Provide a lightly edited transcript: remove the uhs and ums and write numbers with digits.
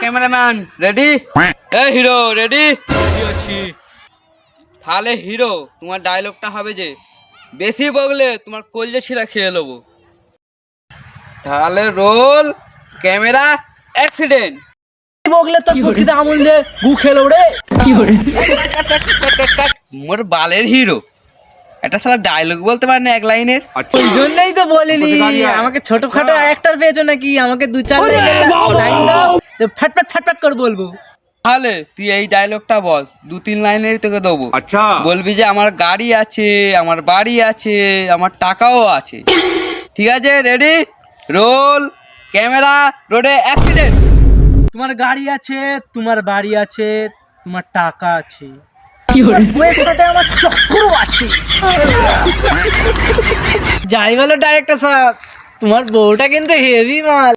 Cameraman ready? Hero ready? আছি। তাহলে hero তোমার ডায়লগটা হবে যে, বেশি বগলে তোমার কলজে ছিঁড়া খেয়ে নেবো। তাহলে রোল ক্যামেরা অ্যাক্সিডেন্ট। বগলে তো প্রকৃত আমল দে গু খেলো রে। মোর বালের হিরো একটা সালা ডায়লগ বলতে পারে না এক লাইনের। ওই জন্যই তো বলিনি আমাকে ছোটখাটো অ্যাক্টর পেয়েছো নাকি, আমাকে দু চার লাইন দাও ফ্যাট ফ্যাট করে বলবো। তাহলে তুই এই ডায়লগটা বল, 2-3 লাইনের তোকে দেবো। আচ্ছা বলবি যে আমার গাড়ি আছে, আমার বাড়ি আছে, আমার টাকাও আছে। ঠিক আছে, রেডি? রোল ক্যামেরা রোডে অ্যাক্সিডেন্ট। তোমার গাড়ি আছে, তোমার বাড়ি আছে, তোমার টাকা আছে, বউয়ের সাথে আমার চক্কর আছে। যাই বলো ডাইরেক্টর স্যার, তোমার বউটা কিন্তু হেভি মাল।